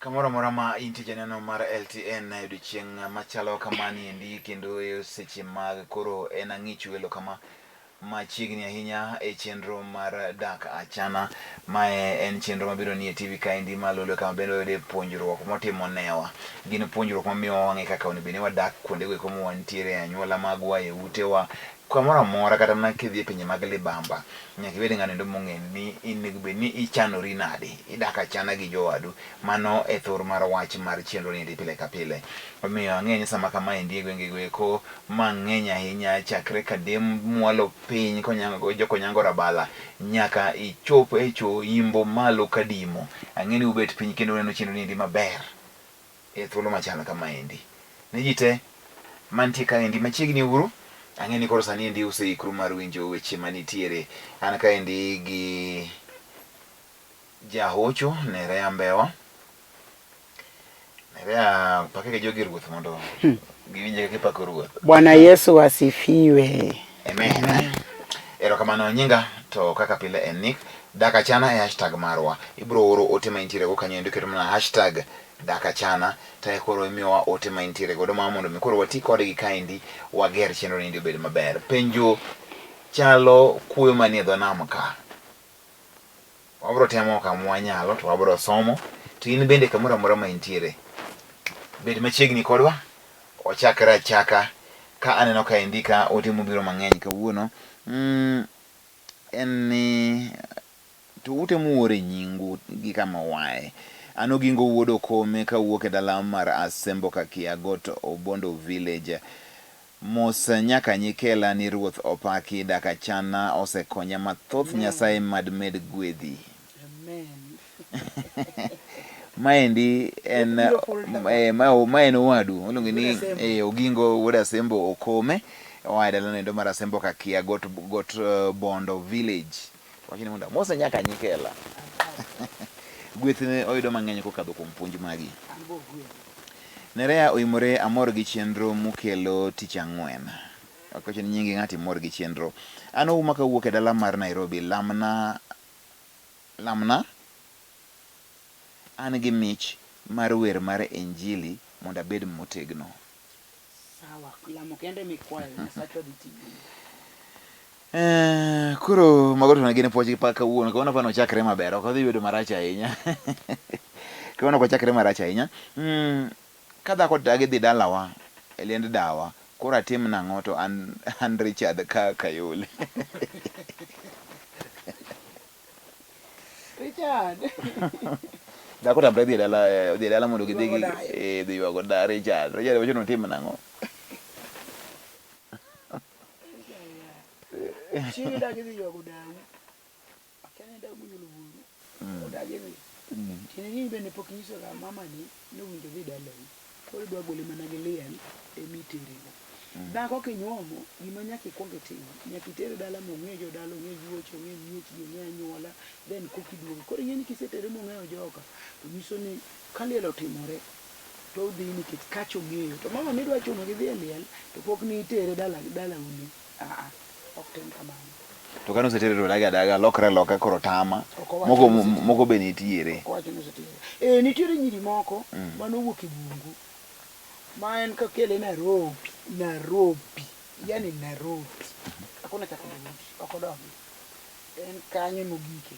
Kamoro mora ma inti janeno mar LTN na odiochieng' machalo kamani endi kendo seche mag koro en ang'ich welo kama machiegni ahinya e chenro mar dak achana. Mae en chenro mabiro ni e TV kaendi malolo kama bende wayude puonjruok motimo newa. Gin puonjruok mamiyo wang'e kaka onego bed ni wadak kuonde go ma wantiere, anyuola magwa, e utewa, kamoro amora, kata mana kidhi e pinje mag libamba. Nyaka ibed ng'ano endo mong'e ni onego bed ni ichanori nade, idak achana gi jowadu. Mano e thor mar wach mar chenro ni pile ka pile. Omiyo ang'e ni sama kama endi e gwenge go eko mang'eny ahinya, chakre kadem mwalo piny konyango rabala nyaka ichop e imbo malo kadimo. Ang'e ni ubet piny kendo uneno chenro ni endi maber e thuolo machalo kama endi. Ne ji te mantie kaendi machiegni uru, ang'e ni koro sani endi useikru mar winjo weche manitiere. An kaendi gi jahocho Nerea Mbewa. Nerea, pake gi jogi ruoth mondo giwinje kaka ipako ruoth. Bwana Yesu asifiwe. Amen. Erokamano nyinga to kaka pile en Nick. Dak achana e hashtag marwa. Ibro oro ote ma intiere go kanyo endo keto mana hashtag dak achana. Ta koro imiyowa ote ma intiere godo ma mondo mi koro wati kodgi kaendi wager chenro ni obed maber. Penjo chalo kuyo manie dho nam ka. Wabro temo kama wanyalo to wabro somo. To in bende kamoro amora ma intiere, bed machiegni kodwa, ochakre achaka ka aneno ka indika ote mobiro mang'eny kawuono. En ni to ute muore nyingu gi kama wae. An Ogingo Wuod Okome kawuok e dala mar Asembo ka Kiagot, Obondo Village. Mos nyaka nyikela ni ruoth opaki, dak achana osekonya mathoth. Nyasaye mad med gwedhi. Maendi en ma en owadu oluongo ni Ogingo Wuod Asembo Okome, oa e dala endo mar Asembo ka Kiagot, Bondo Village. Wachni mondo mos nyaka nyikela. Gweth ne oyudo mang'eny kokadho kuom puonj magi. Nerea oimore amor gi chenro mukelo tich ang'wen. Akoche ni nyingi ng'ati mor gi chenro. An ouma kawuok e dala mar Nairobi. Lamna an gi mich mar wer mar Injili mondo abed motegno. Sawa, lamo kende mikwayo Nyasacho dhi timo. Koro mago to gin puonj pa kawuono. Kawuono pa nochakre maber, ok odhi bedo marach ahinya. Kawuono ok ochakre marach ahinya. Ka dhako dagi dhi dalawa, e liend dawa, koro atim nang'o to an Richard ka Kayole. Richard. Dhako tamre dhi dala mondo gidhi dhi yuago da Richard. Richard wacho notim nang'o? Chini dagi dhi yuago dawu. Akene dawu munyulo buru. Dagi dhi. Chini ni bende pok nyiso ga mama ni nowinjo dhi dalawu. Koro dwa gole mana gi liel e miterigo. Dhako kinyuomo gima nyaka ikwong itimo, nyaka itere dala mong'e jodala, ong'e yuocho, ong'e miechgi, ong'e anyuola, then koki duogo. Koro ing'e ni kisetere mong'eyo joka, to nyiso ni ka liel otimore to odhi nikech kacha ong'eyo. To mama midwa chuno gi dhi e liel to pok ni itere dala uni. Ok tim kamano. To kano setere to daga lokre loka koro tama. Moko be nitiere. Owacho ni osetere. Nitiere nyiri moko manowuok e bungu. Ma en kakele Nairobi. Yani Nairobi. Hakuna cha kudai. Okodogi. En kanyo mogike.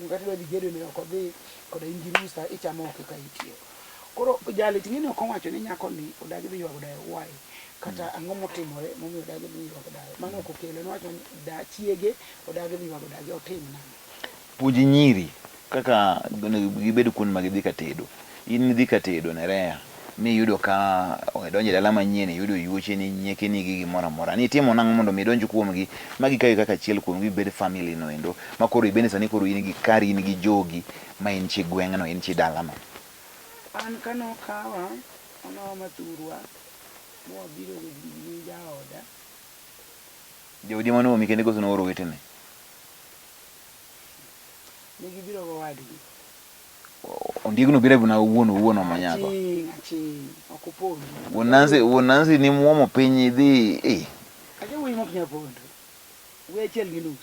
Kati dwa dhi gedo ne oko dhi koda ingirusa ichamo oke ka itiyo. Koro jali ting'eni ok owacho ni nyako ni odagi dhi yuago dayo why. Kata ang'o motimore momiyo odagi dhi yuago dayo. Mano ok okele. Nowacho ni da chiege odagi dhi yuago dayo otim nang'o. Puonji nyiri kaka gibed kuond ma gidhi ka tedo. In dhi ka tedo Nerea, miyudo ka donjo dala manyien, yudo yuoche ni nyieke ni gi gimoro amora. Ni timo nang'o mondo mi donj kuomgi, magi kayo kaka achiel kuomgi bed family no endo. Ma koro ibende sani koro in gi kari, in gi jogi ma in chi gweng'no, in chi dalano. An kano kawa, ono mathurwa, mwabiro gi jaoda. Jodi mano mi kende koso nooro wetene. Negi biro go wadgi. Ondiegno biro na wuono manyako. Aching, okupondo. Wonanzi ni muomo piny dhi Aje wuoyi mok nyapondo. We achiel gi nus.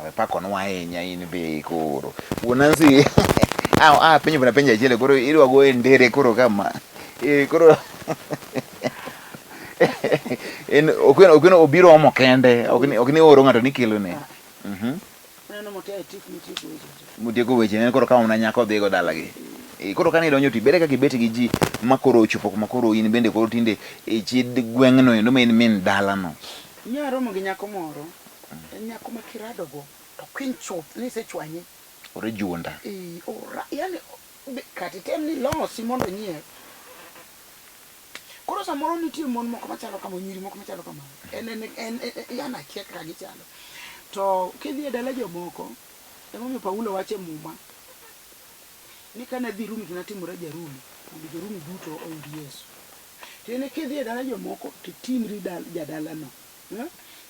We pakonwa ahinya in be koro. Wonanzi penjo bana penjo achiel koro idwa go ndere koro kama koro en okeno obiro omo kende okni oro ng'ato ni kelo ne neno mote tik weche mutieko weche ne koro kama na nyako dhi go dalagi koro kane idonjo ti bere kaka ibet gi ji makoro ochopo makoro in bende koro tinde chid gweng'no endo ma in min dalano nyaromo gi nyako moro en nyako ma kirado go to kwiny chuth ni sechwanye ore juonda ora yani kati tem ni losi mondo nyie koro samoro nitie mon moko machalo kama nyiri moko machalo kama en yana kia kaka gichalo to kidhi e dala jomoko emomiyo Paulo wache muma ni kane dhi Rumi tunatimore Jarumi mondo Jarumi duto oyud Yesu tene kidhi e dala jomoko to timri jadalano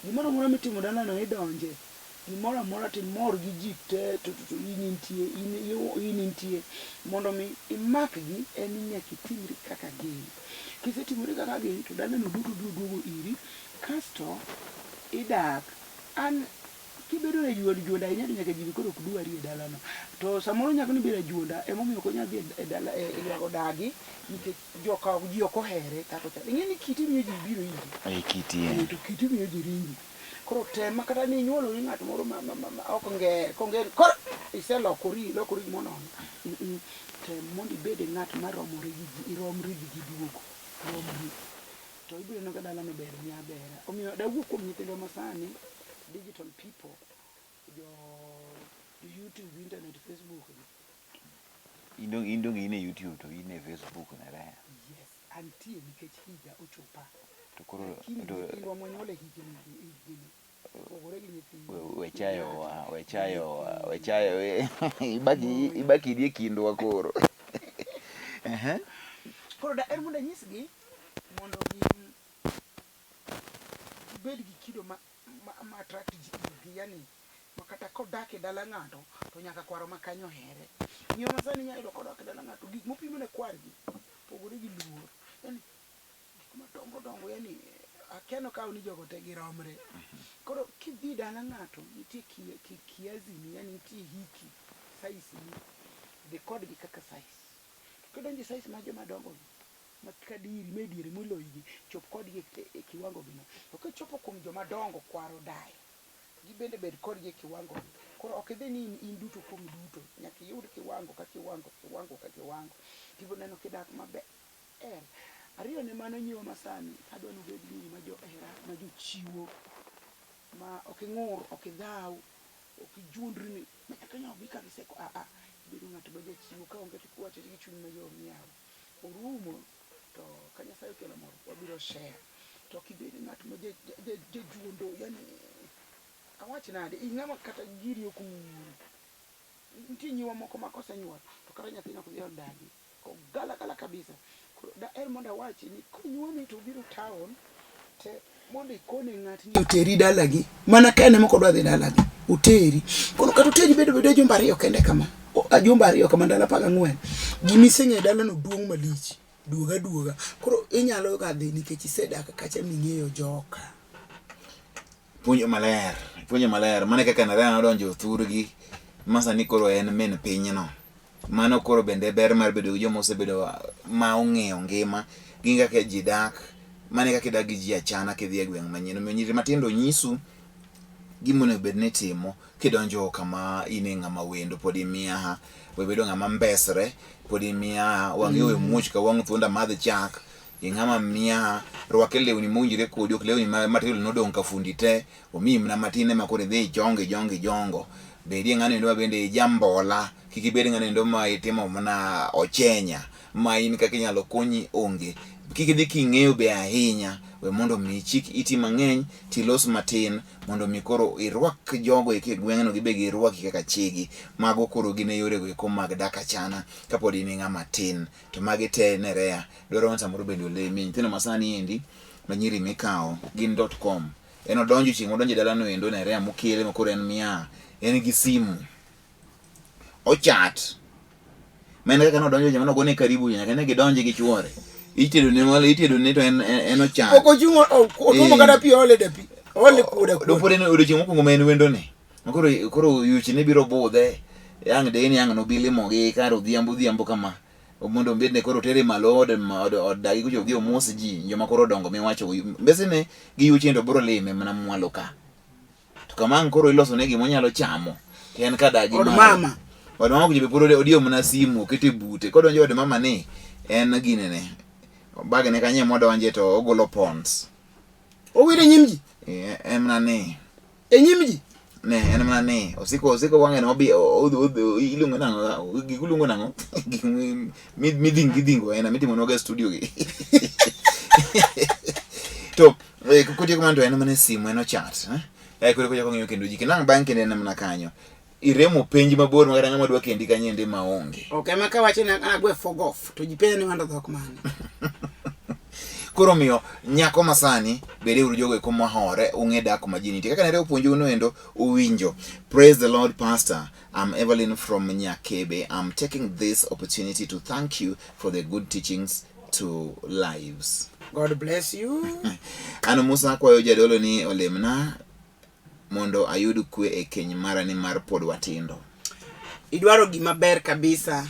gimoro amora mitimo dalano idonje gimoro amora timor gi ji te to in nitie mondo mi imakgi en nyaka itimri kaka gin kisetimori kaka gin to dalano duto duogo iri kasto idak an kibedo e juonda inyalo nyaka jibi koro kudwari e dalano to samoro nyaka ni biro e juonda emomiyo ok onyal dhi e dala e ywago dagi nikech joka ji ok ohere kaka chal ing'eni kiti miyo ji biro iri kiti to kiti miyo ji ringi koro tema kata ni nyuolo ni ng'at moro ma ok nger konger koro iselokori monono tem mondo ibed ng'at maromore gi ji iromri gi ji duogo romri to ibiro neno ka dalano ber nyabera omiyo dawuok kuom nyithindwa masani digital people jo YouTube, internet, Facebook. Indong in e YouTube to in e Facebook na re. Yes, antie nikech higa ochopa. To koro to indwa monyole higni. Ogore gi nyithindo. Wechayo ibaki die kindwa koro. Koro da mondo nyisgi mondo bed gi kido ma attract ji yani makata kodak e dala ng'ato to nyaka kwaro makanyo here miyo masani nyalo kodak e dala ng'ato gik mopimo ne kwargi pogore gi luor yani gik madongo yani akeno ka ni jogo te giromre koro kidhi dala ng'ato nitie kiazini yani nitie hiki size ni the code gi kaka size kidonje size ma joma dongo makadiri mediere moloyigi chop kodgi e kiwango gino to kichopo kuom joma dongo kwaro dayo gibende bed kodgi e kiwango koro ok idhi ni in duto kuom duto nyaka iyud kiwango ka kiwango kibo neno kidak maber ariyo ne mano nyiwa masani adwa ni bed ni ma jo hera ma jo chiwo ma ok ng'ur ok dhaw ok jundri ni nyaka nyawo bi ka giseko bedo ng'ato ma ja chiwo ka onge tikwacho gi chuny ma jo miyawo orumo to ka Nyasaye okelo moro wabiro share to kibedi ng'at ma juondo yani awach nade ing'ama kata giri ok nitie nyiwa moko ma kosenyuol to kata nyathino ok dhi odagi gala kabisa da mondo awachi ni konyuomi to biro town te mondo ikone ng'atni oteri dalagi mana ka en moko dwa dhi dalagi uteri kono kata uteri bedo jumba ariyo kende kama jumba ariyo kama ndalo 14 gimiseng'e dalano duong' malich duoga koro inyalo ga dhi nikech isedak kacha ming'eyo joka puonjo maler mane kaka narana donjo thurgi masani koro en min pinyno mano koro bende ber mar bedo gi joma osebedo ma ong'eyo ngima gi kaka ji dak mane kaka idak gi ji achana kidhi e gweng' manyien omiyo nyiri matindo nyisu gimonego bed ni timo kidonjo kama in e ng'ama wendo pod imiyaha we bedo ng'ama mbesre pod imiyaha wang'i we muoch ka wang' thunda madh chak ing'ama miyaha rwake lewni mowinjore kodi ok lewni material nodong' ka fundi te omiyi mna matine ma koro idhi jongo bedie ng'ano endo ma bende jambola kik ibed ng'ano endo ma itimo mana ochenya ma in kaka inyalo konyi onge kik idhi king'eyo be ahinya we mondo mi chik iti mang'eny tilos matin mondo mi koro irwak jogo e gweng'no gibe girwaki kaka chigi mago koro gin e yore go mag dak achana kapod in ng'ama tin to magi te nerea dwaro samoro bende olemi nyithindo masani endi manyiri mikawo gin .com en odonjo chieng' odonjo dalano endo nerea mokele makoro en miya en gi simu ochat men kaka nodonjo jama nogone karibu nyaka ne gidonji gi chuore itedo ne to en ochan poko jungo otumo kada pi ole de pi ole kuda do pore no odiochieng' mokwongo ma en wendo ne koro yuchi ne biro budhe yang deni yang no bilimo gi karo dhiambo kama mondo mbedne koro tere malo od dagi kucho dhi omos ji joma koro dongo miwacho mbesene gi yuchendo bro lime mana mwalo ka to kamang koro iloso ne gimo nyalo chamo en ka dagi od mama kujo puro odio mana simu kete bute kodonjo od mama ni en ginene bag ne kanye modonje to ogolo pons owire nyimji en mana ni nyimji ne en mana ni osiko wange no bi ilungo nango gigulungo nango midingo ena mitimo no ga studio gi to kutie komando en mana simu eno chat kore kuja kongiyo kendo ji kinang bank kende en mana kanyo iremo penji mabor magara ngama dwa kendi kanyende maonge okay maka wache na agwe fog off to jipene ni wanda dhok mane koro miyo nyako masani bede uru jogo kuma hore unge dak majini kaka nere upuonjo no endo uwinjo. Praise the Lord, Pastor. I'm Evelyn from Nyakebe. I'm taking this opportunity to thank you for the good teachings to lives. God bless you. Ano Musa kwa jadolo ni olemna mondo ayudu kwe e keny mara ni mar pod watindo. Idwaro gima ber kabisa.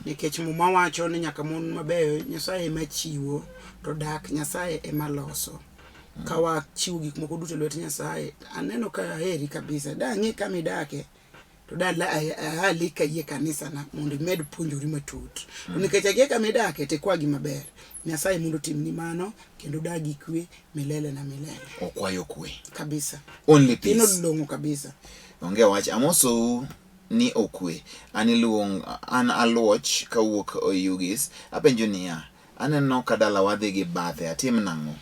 Nikech muma wacho ni nyaka mon mabeyo Nyasaye ema chiwo to dak Nyasaye ema loso. Kawa chiwo gik moko duto lwet Nyasaye aneno ka heri kabisa. Da ngi kama idake to da hali ka ye kanisa na mondo med puonjori matut. To nikech ye kama idake te kwa gima ber. Nyasaye mondo timni mano kendo dagi kwe milele na milele. Okwayo kwe Kabisa. Only peace. Ino longo kabisa. Onge wach amoso ni okwe aniluong an alwoch kawuok Oyugis apenjo niya aneno kadala wadhi gi bathe atim nango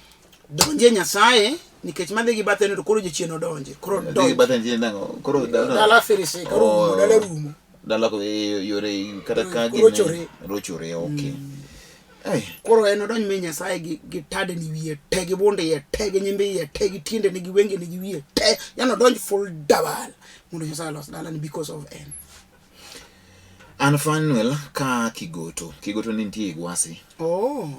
donje Nyasaye nikech madhi gi bathe no koro jichieno donje koro donje gi bathe ni nango koro dala firise koro dala rumo dala ko yore kada ka gi rochore okay koro eno donj mi Nyasaye gi tade ni wiye te gi bonde ye te gi nyimbe ye te gi tinde ni gi wenge ni gi wiye te yano donj full double mundo Nyasaye los dala ni because of en an Fanuel ka Kigoto ni nitie Gwasi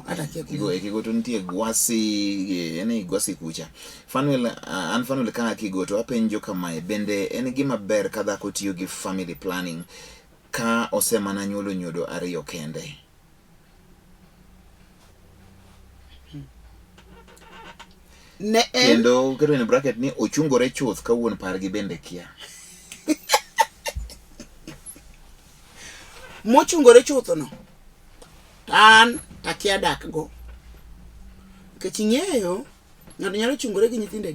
ata Kigoto nitie Gwasi ene Gwasi kucha Fanuel an Fanuel ka Kigoto apenjo kama bende en gima ber ka dhako tiyo gi family planning ka osemana nyuolo nyodo ariyo kende. Kendo kero in bracket ni ochungore chuth ka wuon pargi bende kia. Mochungore chuth no an takia dak go kechingeyo ng'ato nyalo chungore gi nyithindo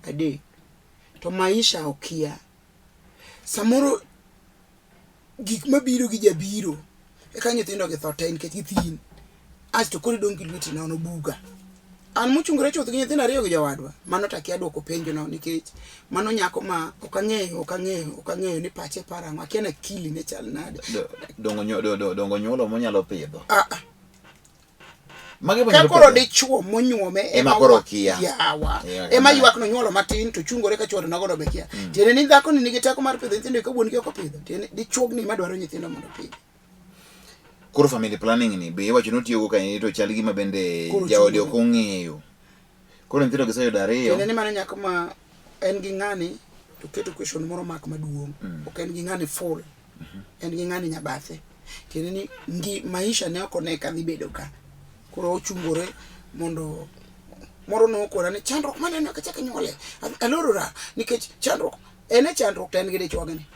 adi to maisha okia samoro gik mabiro gi jabiro ka nyithindo gi thot en kech githin asto kori dong gi lweti na ono buga an mochungore chuth gi nyithindo ariyo gi jowadwa mano takia dwoko penjo no nikech mano nyako ma okang'eyo ni pache parango akiana akili ne chal nade dongo nyuolo monyalo pidho ka koro dichuo monyuome ema koro kia yawa ema ywak no nyuolo matin to chungore ka chuore nagodo be kia tiene ni dhako ni nigi teko mar pidho nyithindo ka wuon gi ok opidho tiene dichuog ni madwaro nyithindo mondo pidho. Koro family planning ni be wacho notiyo go kan to chal gima bende jaode ok ong'eyo koro nyithindo giseyudo ariyo tiene ni mano nyako ma en gi ng'ani to keto question moro mak maduong' ok en gi ng'ani full en gi ng'ani nyabathe tiene ni maisha ne ok ne kadhi bedo ka koro ochungore mondo moro no okora ni chandruok mane no kachaka nyole alorora nikech chandruok ene chandruok ten gi dichuogni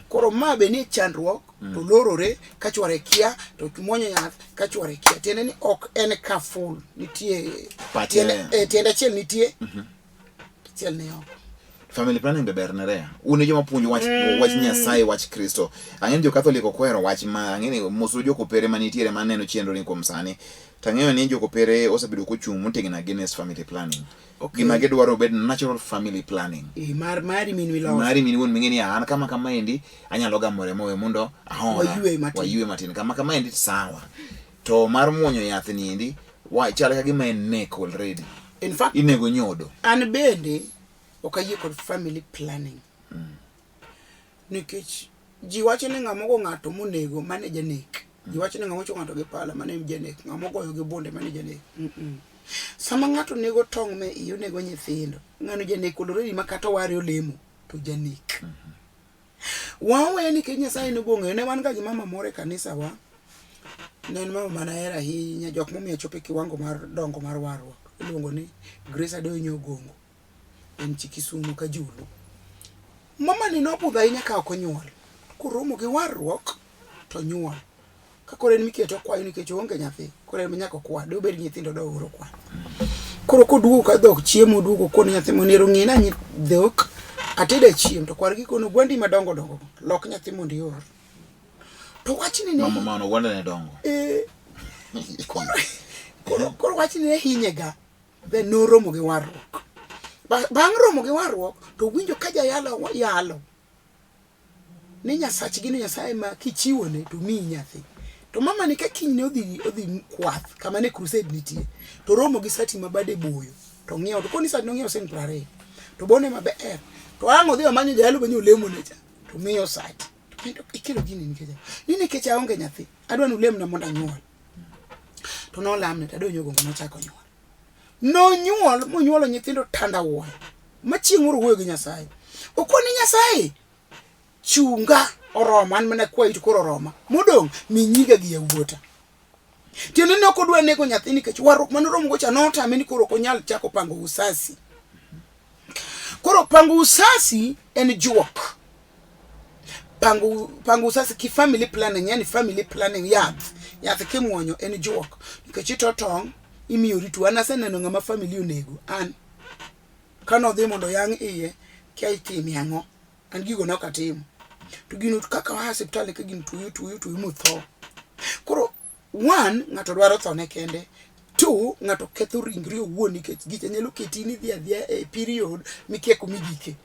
koro mabe ni chandruok to lorore ka chware kia to muonyo yath ka chware kia tiene ni ok en ka full nitie tiende achiel nitie achiel ne ok. Family planning be ber nere une joma puonjo wach Nyasaye wach Kristo ang'eni jo Catholic okwero wach ma ang'eni moso jo kopere manitiere maneno chenro ni kuom sani tang'eyo ni jo kopere osebedo kochung' motegna against family planning gima gidwaro bed natural family planning mari min wuon ming'eni an kama endi anyalo gamore mowe mondo ahora wayue matin kama endi sawa to mar muonyo yath ni endi chal ka gima en neck already in fact inego nyodo an bende okayie kod family planning nikech ji wacho ni ng'amogo ng'ato monego mane janek ji wacho ni ng'amocho ng'ato gi pala mane janek ng'amogoyo gi bunde mane janek sama ng'ato nego tong' me iyo nego nyithindo ng'ano janek already makata ware olemo to janek wawe ni Kenya sai no bonge ne wan ga gi mama more kanisa wa ne en mama mana era hinya jok momiyo chope kiwango mar dongo mar warruok iluongo ni Grace Adonyo Gongo en chi Kisumu ka Julu. Mama ni nopudha ahinya ka ok onyuol koromo gi warruok to nyuol ka kore ni miketo kwayo nikech onge nyathi kore mi nyako kwa do bed nyithindo do oro kwa koro koduogo ka dhok chiemo duogo kon nyathi monero ng'ina nyi dhok ateda chiemo to kwargi kono gwandi madongo dongo lok nyathi mondo ior to wachni ne mama mano gwanda ne dongo koro wachni ne hinyega be noromo gi warruok bang' romo gi warruok to winjo ka yalo ni Nyasachgi ni Nyasaye ma kichiwone to miyi nyathi to mama ni ka kiny ne odhi kwath kama ne crusade nitie to romo gi sati mabade boyo to ng'iewo to koni sati nong'iewo siling 20 to bone maber to ang' odhi omanyo jalo benyo olemo ne cha to miyo sati to ikelo gini nikech aonge nyathi adwa ni ulemna mondo anyuol to nolamne to Adonyo Gongo nochako nyuol nonyuol monyuolo nyithindo tandawuoya machieng' moro wuoyo gi Nyasaye okoni Nyasaye chunga oroma an mana kwayi to koro oroma modong' mi nyiga gi yawuota tiende ne ok odwa nego nyathi nikech warruok manoromo gocha notame ni koro ok onyal chako pango usasi koro pango usasi en juok pango usasi ki family planning yani family planning yath kimwonyo en juok nikech ito tong' imiyo ritu an aseneno ng'ama family onego an kano dhi mondo yang' iye kia itimi ang'o an gigo nok atimo to gino kaka wa hospital ka gin tuyo motho koro one ng'ato dwaro thone kende two ng'ato ketho ringre owuon nikech gicha nyalo ketini dhi adhia e period mikieko migike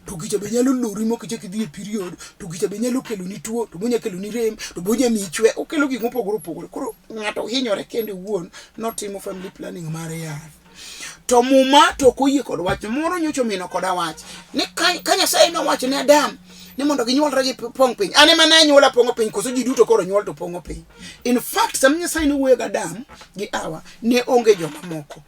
to gicha be nyalo lori mokiche kidhi e period to gicha be nyalo kelo ni tuo to bonya kelo ni rem to bonya michwe okelo gik mopogore opogore koro ng'ato hinyore kende owuon notimo family planning mare yath to muma to koyie kod wach moro nyocho mino koda wach ni ka Nyasaye nowacho ne Adam ni mondo ginyuolre gi pong piny ane mana nyuola pongo piny koso ji duto koro nyuol to pongo piny in fact sam Nyasaye no wuoyo gi Adam gi Hawa ne onge joma moko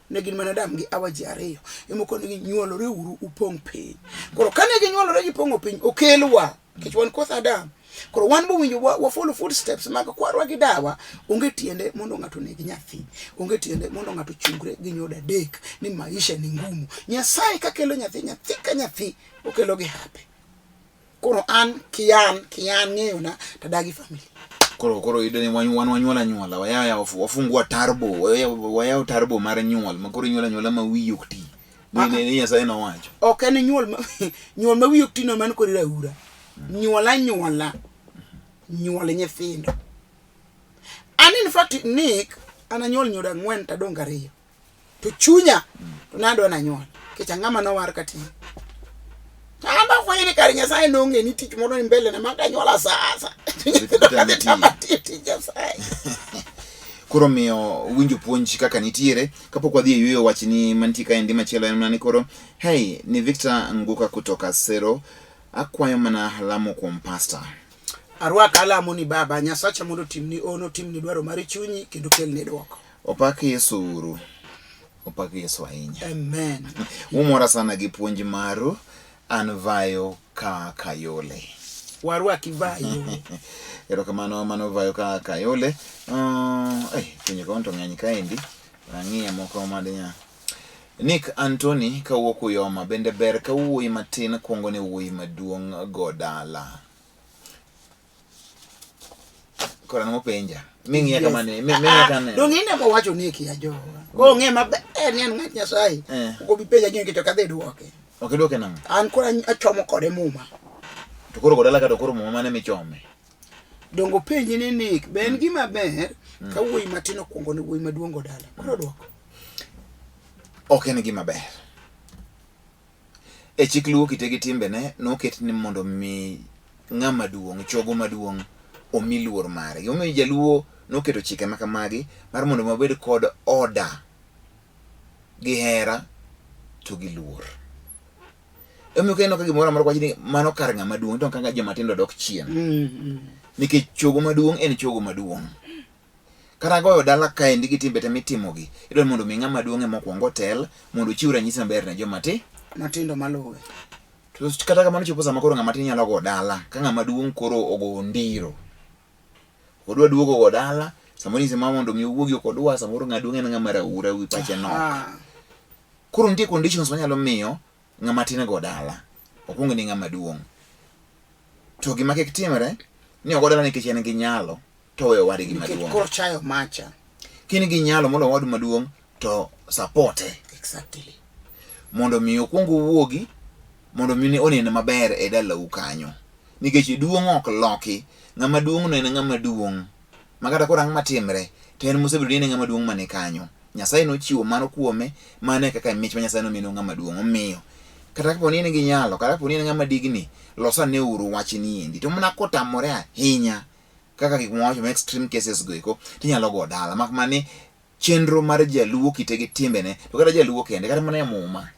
ne gin mana Adam gi Hawa ji ariyo emoko ne ginyuolore uru upong piny koro kane ginyuolore gi pongo piny okelwa kech wan koth Adam koro wan bo winjo wa follow footsteps mag kwarwa gi dawa onge tiende mondo ng'ato negi nyathi onge tiende mondo ng'ato chungre gi nyoda dek ni maisha ni ngumu Nyasaye ka kelo nyathi ka nyathi okelo gi hape koro an kian ng'eyo na tadagi family koro ideni wanyuola wafungua tarbo wayao tarbo mar nyuol makoro nyuola ma wiyi ok ti ni Nyasaye no wacho ok en nyuol ma wiyi ok ti no man kod raura nyuola nyithindo an in fact Nick ananyuol nyoda 4 tadong 2 to chunya to nadwa na nyuol kech ang'ama no war kati amba fwini kar Nyasaye nonge ni tich moro ni mbele na maka nyuola sasa koro miyo winjo puonj kaka nitiere kapok wadhi yueyo wachni mantie kaendi machielo en mani koro hey ni Victor Nguka kutoka Sero akwayo mana lamo kuom pastor arwaka alamo ni baba Nyasacha mondo timni ono timni dwaro mari chunyi kendo kelne dwoko opaki Yesu ahinya amen umora sana gi puonj maru an vayo Kayole warwaki vayo erokamano mano vayo Kayole pinyo konto ng'any kaendi ang'iya moko madenya Nick Anthony kawuok Uyoma bende ber ka wuoyi matin kuongo ne wuoyi maduong' godala kora no penja ming'iya kamane ming'iya kane dong ine mo wacho Nick ya jo go ng'e maber ni an ng'at Nyasaye ko bi penja gin kito kadhe duoke ok duoke nang'o an kora achomo kode muma to koro godala ka to koro muma mane michome dongo penji ni Nick ben gima ber ka wuoyi matin kuongo ne wuoyi maduong' godala koro duoko ok en gima ber e chik luo kitegi timbene noket ni mondo mi ng'ama duong' chogo maduong' omi luor mare gimomiyo jaluo noketo chike makamagi mar mondo mabed kod oda gi hera to gi luor emiyo kendo ka gimoro amoro kwachi ni mano kar ng'ama duong' to kaka joma tindo dok chien nikech chogo maduong' en chogo maduong' kata goyo dala kaendi gi timbe te mitimogi idwa mondo mi ng'ama duong' mokwongo tel mondo chiw ranyisi maber ne joma matindo maluwe To kata kamano chopo sama koro ng'ama tin nyalo go dala ka ng'ama duong' koro ogo ndiro odwa duogo go dala samoro ni sema mondo mi owuogi ok odwa samoro ng'aduong' en ng'ama raura wi pache nok koro nitie conditions manyalo miyo ng'ama tin go dala okwongo ni ng'ama duong' to gima kik timre ni ogo dala nikech en gi nyalo to weyo wadgi maduong' koro chayo macha kini gi nyalo mondo wadu maduong' to supporte exactly mondo mi okwongo wuogi mondo mi onene maber e dalau kanyo nikech duong' ok loki ng'ama duong' no en ng'ama duong' makata koro ang' matimre to en mosebedo ni en ng'ama duong' mane kanyo Nyasaye nochiwo mano kuome mane kaka mich ma Nyasaye nomiyo ng'ama duong' omiyo kata kapo ni en gi nyalo kata kapo ni en ng'ama digni losane uru wachni endi to mana kotamore ahinya kaka gik mwacho ma extreme cases go eko tinyalo go dala mak mani chenro mar jaluo kite gi timbene to kata jaluo kende kata mana muma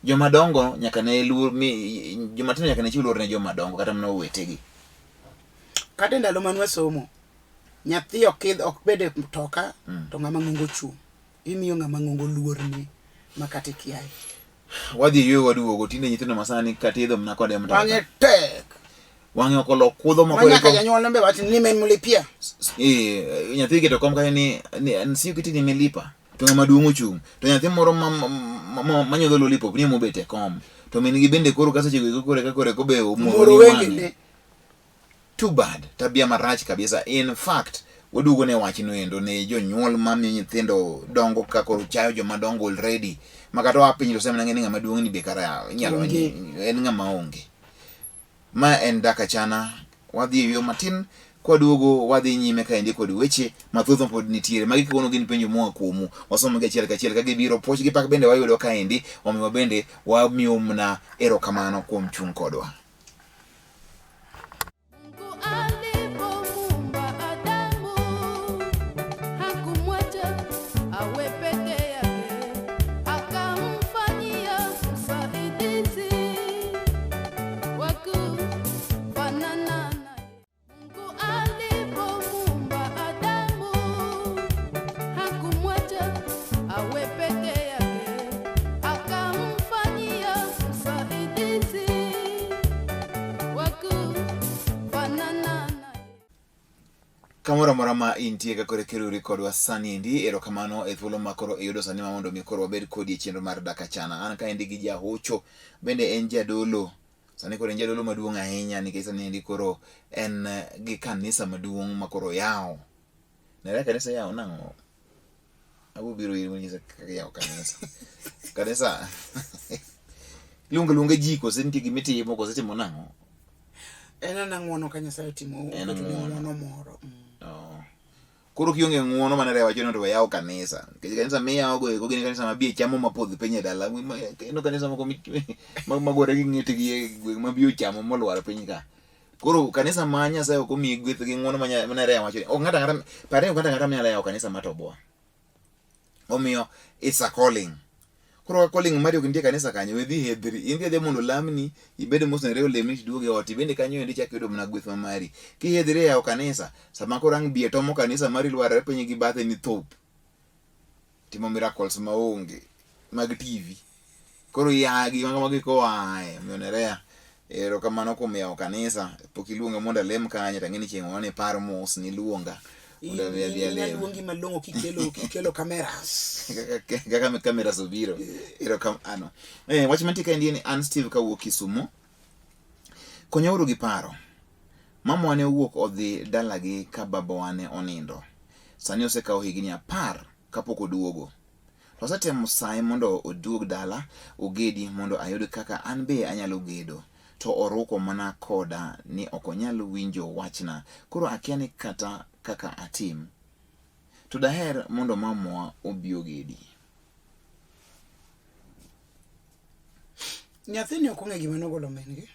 joma dongo nyaka ne luor joma tin nyaka ne chiw luor ne joma dongo kata mana owetegi kata ndalo manwa somo nyathi ok bede mtoka to ng'ama ng'ongo chung imiyo ng'ama ng'ongo luor ni makati kiai wadhi yo waduogo tinde nyithindo masani kata idho mna kode mtoka wang'e tek wang'e okolo kudho moko nyaka janyuol mbe wach ni men mulipia nyathi keto kom kae ni sio kiti nimelipa to ng'ama duong' ochung' to nyathi moro manyodho lollipop ni mobet e kom to min gi bende koro kasa chego kore ko be moro wengene too bad tabia marach kabisa in fact waduogo ne wachno endo ne jonyuol mamiyo nyithindo dongo kako chayo joma dongo already makata wapiny to sema ng'eni ng'ama duong' ni be kara nyalo en ng'ama onge ma en Daka Chana wadhi yo matin kwaduogo wadhi nyime kaendi kod weche mathoth pod nitiere magi kono gin penjo moa kuomu wasomo gi achiel kachiel ka gibiro poch gi pak bende wayudo kaendi omiyo bende wamiyo mna erokamano kuom chung' kodwa. Kamora mora ma intie ka kore kiruri kodwa sani endi erokamano e thuolo makoro iyudo sani ma mondo mi koro wabed kodi e chenro mar Daka Chana. An kaendi gi jahocho bende en jadolo sani koro en jadolo maduong' ahinya nikech sani endi koro en gi kanisa maduong' makoro yawo nere kanisa yawo nang'o abo biro ir monyisa kaka yawo kanisa luonga ji kose nitie gimitimo kose timo nang'o en ng'uono ka Nyasaye timo ng'uono moro koro kionge ng'uono manere wacho to yawo kanisa nikech kanisa miyawo go eko gin kanisa mabie chamo mapodh piny e dala kendo kanisa moko magore gi ng'et gi gweng mabio chamo molwar piny ka koro kanisa ma Nyasaye ok omiyi gweth gi ng'uono manere wacho ok ng'ata pare ok ng'ata nyalo yawo kanisa matoboa omiyo it's a calling koro calling mari ok nitie kanisa kanyo wedhi hedhri in dhi mondo lamni ibed mosnere olemni tiduoge ot bende kanyo endi chak yudo mna gweth mari kihedhri yawo kanisa sama koro ang' bie tomo kanisa mari lwarre piny gi bathe ni thop timo miracles maonge mag TV koro yagi magi ko ae mionerea erokamano kuom yawo kanisa pok iluonga mondo alem kanyo tang'eni chieng' moro ni par mos ni luonga luongi malong'o kikelo cameras kaka cameras obiro erokamano wach mantie kaendi ni an Steve kawuok Kisumu konyauru gi paro mamwa ne owuok odhi dalagi ka babawa ne onindo sani osekawo higni 10 kapok oduogo to asetemo saye mondo oduog dala ogedi mondo ayud kaka an be anyalo gedo to oruko mana koda ni ok onyal winjo wachna koro akia ni kata kaka atim to daher mondo mamwa obi ogedi. Nyathini ok ong'e gima nogolo min-gi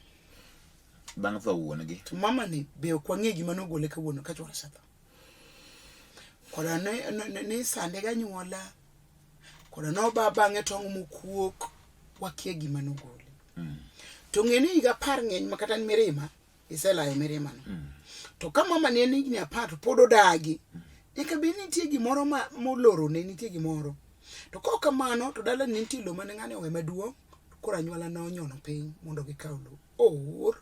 bang' tho wuon-gi to mama ni be ok wang'e gima nogole kawuono ka chwore setho koda ne sande ganyuola koda noba bang'e tong' mokuok wakia gima nogole to ng'e ni higa 10 ng'eny makata ni mirima iselayo mirima no to ka mama ne en higni 10 to pod odagi nyaka be nitie gimoro moloro ne nitie gimoro to kok kamano to dala ne nitie lo mane ng'ane owe maduong' koro anyuola ne onyono piny mondo gikaw lo or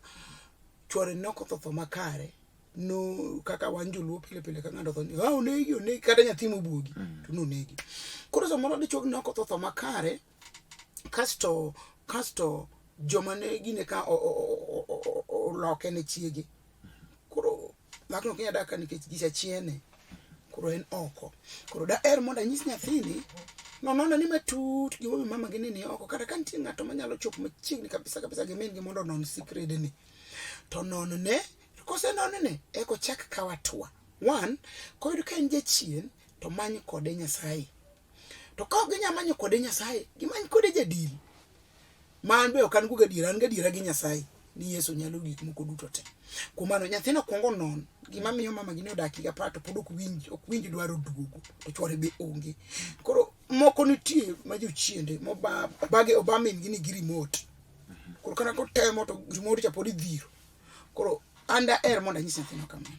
chwore nokotho makare no kaka wan joluo pile pile ka ng'ato tho ni onegi kata nyathi mobuogi to nonegi koro samoro dichuo nokotho makare kasto joma ne gine ka oloke ne chiege koro dhakno kinya daka nikech gichachiene koro en oko koro daher mondo anyis nyathini nono ni matut gimomi mama gini ni oko kata ka nitie ng'ato manyalo chopo machiegni kabisa gi min gi mondo non secret ni to non ne kose non ne eko chak kawatua one koyud ka en jachien to many kode Nyasaye to ka ok ginya manyo kode Nyasaye gimany kode jadil man be ok an gadiera an gadiera gi Nyasaye ni Yesu nyalo gik moko duto te kuom mano nyathino kwongo non gima miyo mama gini odaki ga pato pod ok winj dwaro duogo to chwore be onge koro moko nitie ma jochiende bage obamin gini gi remote koro kana ko temo to remote cha pod idhiro koro anda mondo anyis nyathino kamano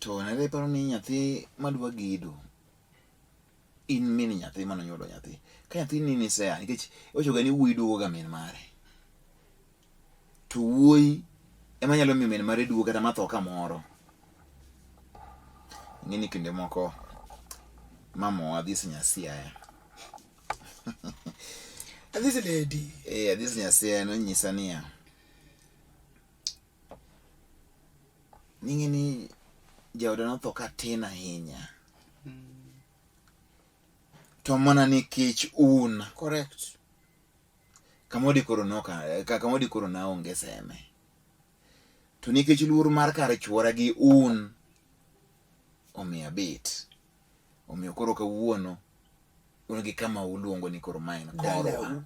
to nere paro ni nyathi madwa gedo in min nyathi manonyuolo nyathi ka nyathi ni sea nikech ochoga ni wuoyi duogo ga min mare to wuoyi ema nyalo miyo min mare duogo kata matho kamoro ng'eni kinde moko mama Adhis Nyasiaya Adhis lady Adhis Nyasiaya nonyisa niya ning'eni jaoda notho ka tin ahinya to mana nikech un correct kamodi koro naonge seme to nikech luor mar kar chuora gi un omiyo abet omiyo koro kawuono un gi kama uluongo ni koro main korwa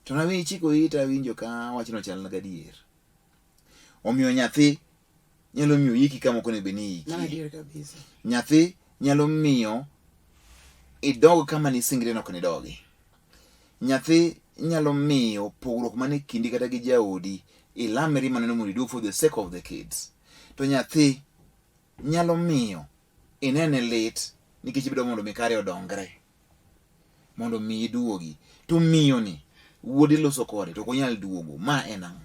to nawi chiko ita winjo ka wachno chal na gadier omiyo nyathi nyalo miyo yiki kama kone beni yiki kabisa nyathi nyalo miyo idog kama ni singre no kone dogi nyathi nyalo miyo pogruok mane kindi kata gi jaodi ilameri maneno mondo do for the sake of the kids to nyathi nyalo miyo inene lit nikech bedo mondo mikare odongre mondo mi iduogi to miyo ni wuodi loso kode to konyal duogo ma en ang'o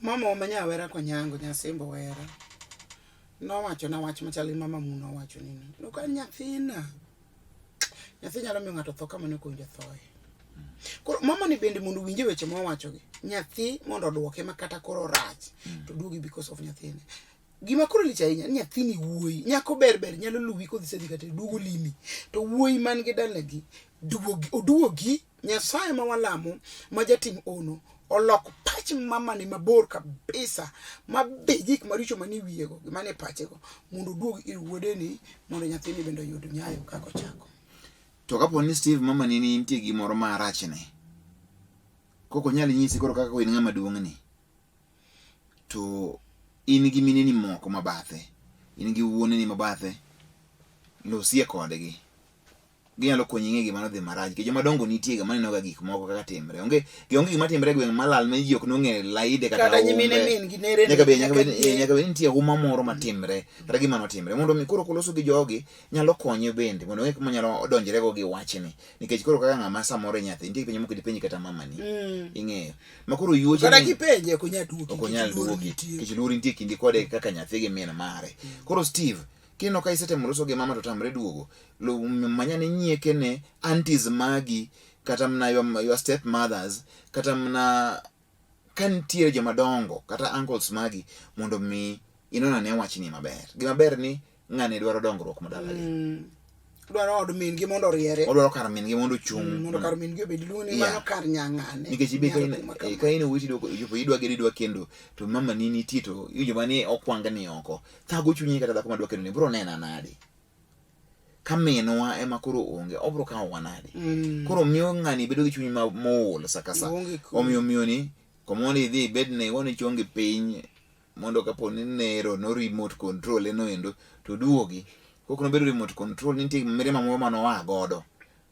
mama manyawera konyango nyasimbo wera nowacho na wach machal mama muno wacho nini no ka nyathi nyalo miyo ng'ato tho kama ne konjo thoe koro mama ni bende mondo winje weche ma wacho gi nyathi mondo oduoke makata koro rach to duogi because of nyathine gima koro lich ahinya nyathini wuoyi nyako ber nyalo luwi kodhi sedhi kata duogo limi to wuoyi man gi dalagi oduogi Nyasaye ma walamo ma jatim ono olok pach mama ni mabor kabisa mabejik maricho mani wiyego gimane pachego mondo duog ir wuodeni mondo nyathini bende yud nyayo kako chako to kapo ni Steve mama ni nitie gimoro marachne koko nyali nyisi koro kaka in ng'ama duong'ni to in gi mineni moko mabathe in gi wuoneni mabathe losie kodgi ginyalo konyi ng'e gima nodhi marach ke joma dongo nitie ga maneno ga gik moko kaka timre onge gima timre gweng' malal ma ji ok nong'e laide kata nyimine min gi nere nyaka be nitie huma moro matimre kata gima notimre mondo mi koro koloso gi jogi nyalo konye bende mondo ng'e kama nyalo donjre go gi wachni nikech koro kaka ng'ama samoro nyathi nitie penjo moko dipenji kata mama ni ing'eyo ma koro yuoche kata kipenje okonyal duogi nikech luori nitie kindi kode kaka nyathi gi min mare koro Steve kino ka isetemo loso gi mama to tamre duogo manyane nyieke ne aunties magi kata mna your step mothers kata mna kantiere joma dongo kata uncles magi mondo mi inona ne wachni maber gima ber ni ng'ane dwaro dongruok madalagi dwaro od min gi mondo riere odwaro kar min gi mondo chung mondo kar min gi obed luoni mano kar nyang'ane nikech ibe ka in witi jopo idwa gedi dwa kendo to mama ni nitie to joma ni okwanga ni oko thago chunyi kata dhako madwa kendo ni bro nena nade ka minwa ema koro onge obro kawo wanade koro miyo ng'ani bedo gi chuny mool sakasa omiyo ni komondo idhi bed ne woni chongi piny mondo kapo ni nero no remote control eno endo to duogi koko no bedo remote control nitie mirima moro manoa godo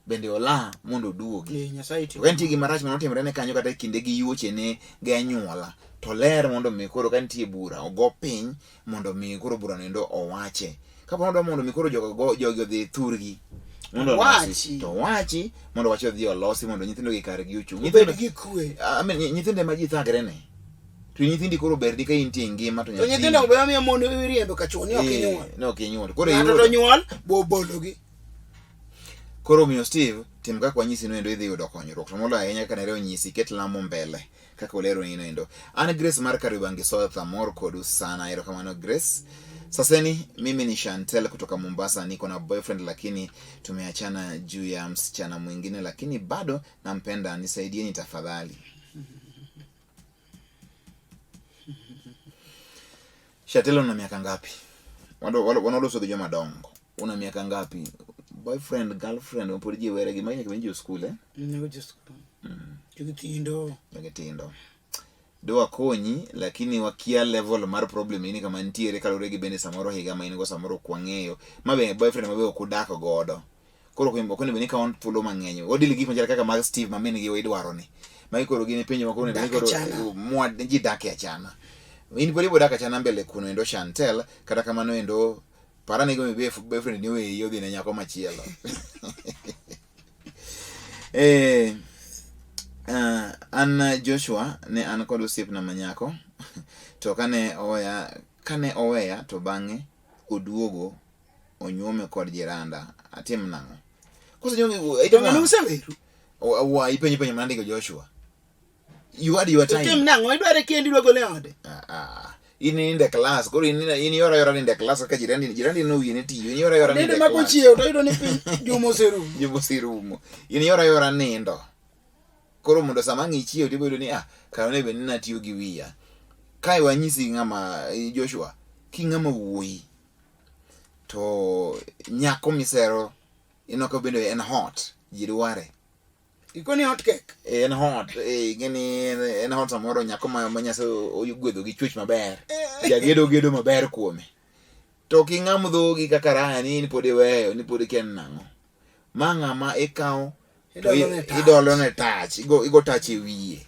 bende ola mondo duogi to kantie gima rach manotimre ne kanyo kata kinde gi yuoche ne gi anyuola to ler mondo mi koro kantie bura ogo piny mondo mi koro bura nendo owache kapo nodwa mondo mi koro jogi odhi thurgi mondo Wachi. to wachi mondo wachi odhi olosi mondo nyithindo gi kar gi ochung. Nyithindo gi kwe. Nyithindo ma ji thagre ne. To nyithindi koro ber di ka intie ngima to To nyithindo be miyo mon riembo ka chuoni ok inyuol. No ok inyuol. Koro to nyuol bologi. Koro miyo Steve tim kaka wanyisi no endo idhi yudo konyruok. To molo ahinya ka nere onyisi ket lamo mbele kaka olero ni endo. An Grace mar Karibangi South amor kodu sana. Erokamano Grace. Saseni mimi ni Chantel kutoka Mombasa, niko na boyfriend lakini tumeachana juu ya msichana mwingine, lakini bado nampenda, nisaidieni tafadhali. Chantel una miaka ngapi? Wanodo so dijoma dongo. Una miaka ngapi? Boyfriend, girlfriend, mpodiji were gi manya kwenye school eh? Nego school. Kitindo. Kitindo. Do akonyi lakini wakia level mar problem ini kama ntiere kalore gi bende samoro higa ma ingo samoro kwang'eyo mabe boyfriend mabe okudako godo koro kwimbo kone beni kaon pulo mang'enyo odili gik manjara kaka mag Steve ma mine gi idwaro ni mai koro gine penjo makone beni koro mwa ji dake achana in podi bodaka achana mbele kuno endo Chantel kata kamano endo parani go mebe boyfriend ni we yodhi na nyako machielo an Joshua ne an kod osiep na manyako to kane oweya to bang'e oduogo onyuome kod jiranda atim nang'o koso nyongi idonga useweru wa ipenyo mandiko Joshua you had your time atim nang'o idware kendi duogo le ode in the class koro in yora in the class ka jirandi no yine tiyo in yora in the class mako chiew to yudo ni piny jumo serumo in yora nindo koro mondo sama ng'ichio tibedo ni kaone be nina tiyo gi wiya kai wanyisi ng'ama Joshua king'ama wuoyi to nyako misero inoko bendo en hot jirware ikoni hot cake en hot gini en hot samoro nyako ma manyaso oyugwedho gi chuch maber gedo maber kuome to king'am dhogi kaka raha ni podi weyo ni podi ken nang'o mang'ama ikaw idolo ne touch igo touch wiye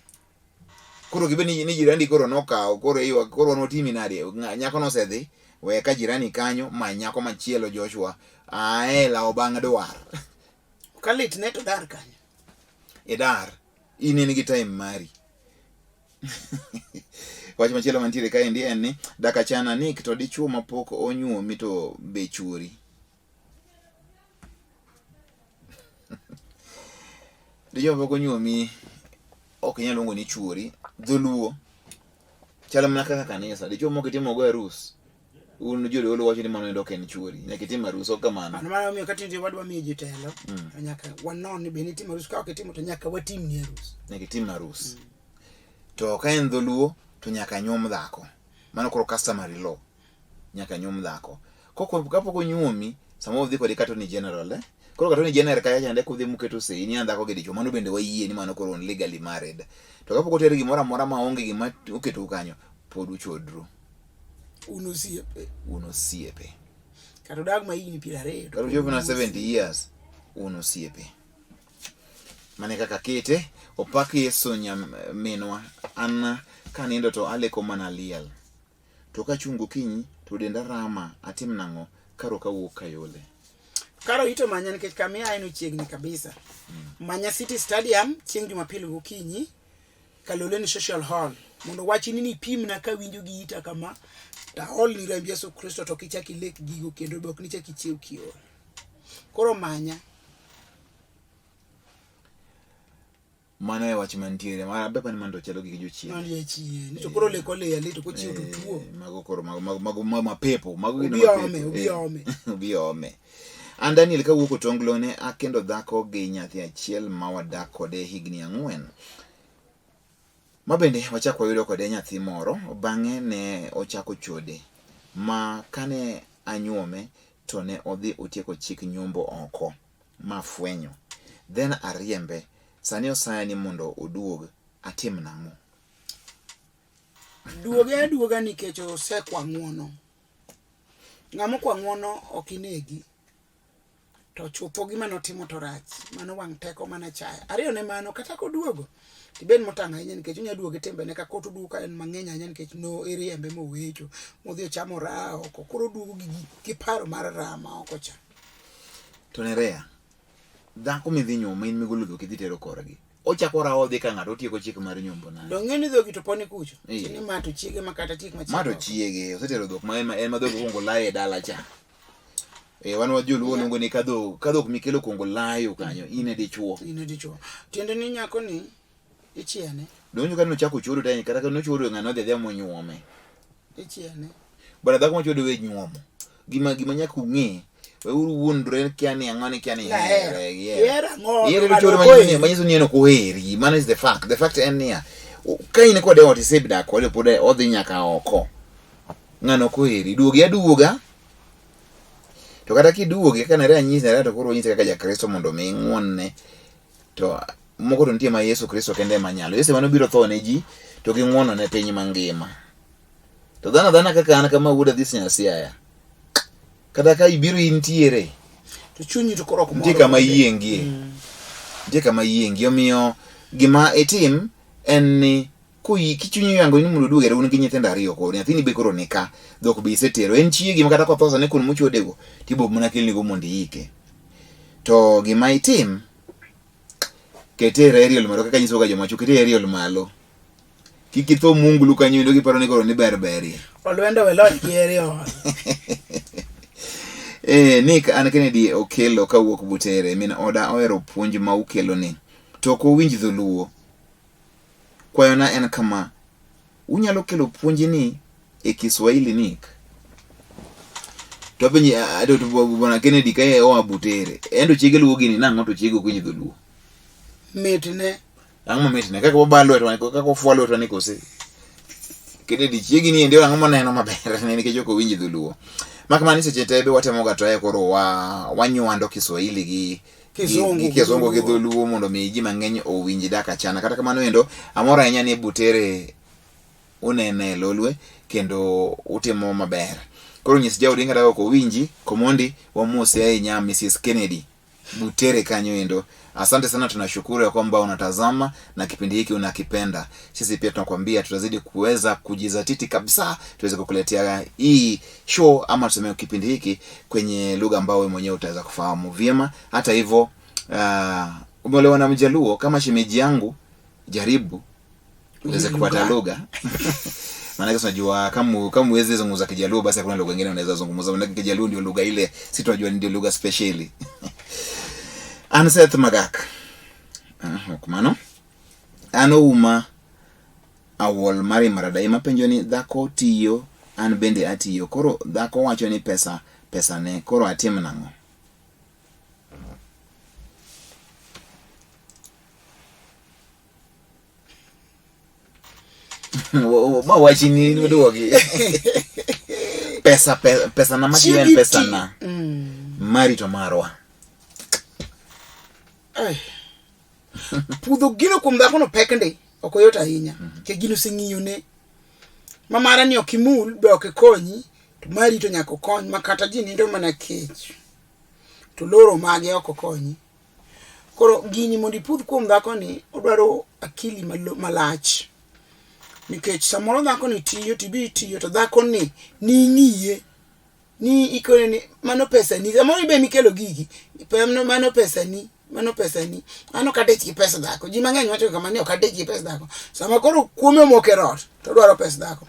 koro gibeni ni jirani koro nokawo koro iwa koro no timi nade nyako no sedhi we ka jirani kanyo ma nyako machielo Joshua la obang' dwar kalit ne to dar kanyo dar in gi time mari wach machielo mantiere kae ndi en ni daka chana ni to dichuo mapok onyuomi to be churi diyo pok onyuomi ok nyal luongo ni churi dholuo chalo mana kaka kanisa dichuo moko itimo go arus un jodolo wacho ni mano endo ok en churi nyaka itim arus ok kamano ano mano miyo kati wadwa miyo ji telo nyaka wanon ni beni timo arus ka ok itimo to nyaka watim ni arus nyaka itim arus to ka en dholuo to nyaka nyuom dhako mano koro customary law nyaka nyuom dhako kapok onyuomi samo dhi kodi kato ni general koro kato ni general kaya chande kudhi muketo sei ni andhako gi dichuo mano bende wayie ni mano koro legally married to kapok oter gimoro amora ma onge gima oketo kanyo pod uchodru unosiepe kato dag ma higni 20 kato jopo na 70 years unosiepe mane kaka kete opak Yesu minwa an kanindo to aleko mana liel to kachungo kinyi to denda rama atim nang'o karo kawuok kayole karo ito manya nikech kamia eno chiegni kabisa Manya City Stadium chieng' Jumapili gokinyi Kaloleni Social Hall mondo wachi ni pim na ka winjo gi ita kama ta hall ni Rambi Yesu Kristo to kichaki lek gigo kendo bok ni chaki chiew kiol koro manya mano e wach mantiere ma bepa ni mando chelo gi jochieng mano ye chie ni to koro leko le yali to ko chiew to tuo mago koro mago mapepo mago ni obiome obiome an Daniel ka wuok Otonglone akendo dhako gi nyathi achiel ma wadak kode higni 4 mabende wachako yudo kode nyathi moro bang'e ne ochako chode ma kane anyuome to ne odhi otieko chik nyombo oko mafwenyo then ariembe sani osaya ni mondo oduog atim nang'o duoga nikech osekwa ng'uono ng'amo kwa ng'uono okinegi to chupo gima notimo to rach mano wang' teko mana chaya ariyo ne mano kata koduogo tibed motang' ahinya nikech unya duoge tembe ne ka koto duka en mang'eny ahinya nikech no eriembe mowecho modhi ochamo raha oko koro duogo gi paro mar raha ma oko cha to Nerea dhako midhi nyuomo in migolo dhok idhi tero korgi. Ochako rawo dhi ka ng'ato otieko chik mar nyombo na. Dong'eni dhogi to poni kucho. Ni mato chiege makata tik machielo. Mato chiege osetero dhok ma en madhok kuongo laye e dala cha. Wan wa joluo luongo ni ka dhok mikelo kuongo layo kanyo ine dichuo. Tiende ni nyako ni ichiene. Donjo ka nochako chuodo tani kata ka nochuodo ng'ano dhi monyuome. Ichiene. Bana dhako machuodo we nyuomo. Gima nyaka ung'e. Weuru wuondre kiani ang'oni kiani here. Yera ng'o. Yera chuodo manyiso ni en ok oheri. Man is the fact. The fact en niya. Ka in kode ot isebedak kode pod odhi nyaka oko. Ng'ano ok oheri. Duogi aduoga. To kata kiduoge kana ranyisi na to koro nyise kaka jakristo mondo mi ng'wonne. To moko to nitie ma Yesu Kristo kende manyalo. Yesu mano biro tho ne ji to gi ng'wono ne piny mangima. To dhana kaka an kama wuoda dhis Nyasiaya. Kata ka ibiro intiere. To chunyi to koro kumoro. Kama yiengie. Kama yiengie omiyo gima itim en ni kichunyi yango ni mondo duogere un gi nyithindo ariyo koro nyathini be koro nika dhok be isetero en chiegi ma kata kothosa ne kun muchodego tibo mana kelnigo mondo iike. To gima itim kete aerial malo kaka nyiso ga joma chuo kete aerial malo. Kik itho mungulu kanyo ndo giparo ni koro ni berie. Olwendo welot gi aerial. Nick an Kennedy okelo kawuok Butere min oda ohero puonj ma ukelo ni. To ko winj dholuo. Kwayona en kama unyalo kelo puonj ni e Kiswahili Nick. To penye ado to bwana Kennedy kae oa Butere. Endo chiege luo gini nang'o to chiege kunyi dholuo. Mitne. Ang'o mitne kaka wabalo to kaka ofualo to ni kose. Kennedy chiege ni ndio ang'o moneno maber ne nikech ok winj dholuo. Makamani seche tebe watemo ga to koro wanywando Kiswahili gi Kizungu gi dholuo mondo mi ji mang'eny owinj daka chana. Kata kamano endo amora ahinya ni Butere unene lolwe kendo utimo maber. Koro nyis jaodi ngata ok owinji komondi wamose ahinya Mrs Kennedy Butere kanyo endo. Asante sana, tunashukuru ya kwamba unatazama na kipindi hiki unakipenda. Sisi pia tunakwambia tutazidi kuweza kujizatiti kabisa tuweze kukuletea hii show ama tuseme kipindi hiki kwenye lugha ambayo wewe mwenyewe utaweza kufahamu vyema. Hata hivyo umeolewa na Mjaluo kama shemeji yangu, jaribu uweze kupata lugha. Maana unajua kama uweze zungumza Kijaluo basi kuna lugha nyingine unaweza zungumza. Maana Kijaluo ndio lugha ile sisi tunajua ndio lugha speciali. Anseth Magak. Kumano. Ano uma awol mari maradaima penjo ni dhako tiyo an bende atiyo. Koro dhako wacho ni pesa ne koro atim nang'o. Ma wachi ni nduogi. Pesa na machi en pesa na. Mari to marwa. Pudho gino kuom dhako no pekende ok oyot ahinya. Ke gino sing'iyone. Mamara ni okimul be ok konyi, to mari to nyako kony makata ji nindo mana kech. To loro mage ok konyi. Koro gini mondo ipudh kuom dhako ni odwaro akili malach. Nikech samoro dhako ni tiyo tibi tiyo to dhako ni ng'iye. Ni ikone ni mano pesa ni. Samoro ibe mikelo gigi. Mano pesa ni. Ano kadeki pesa dhako. Ji mang'eny wacho kama ni ok adeki pesa dhako. Sama koro kuome mokerot to dwaro pesa dhako.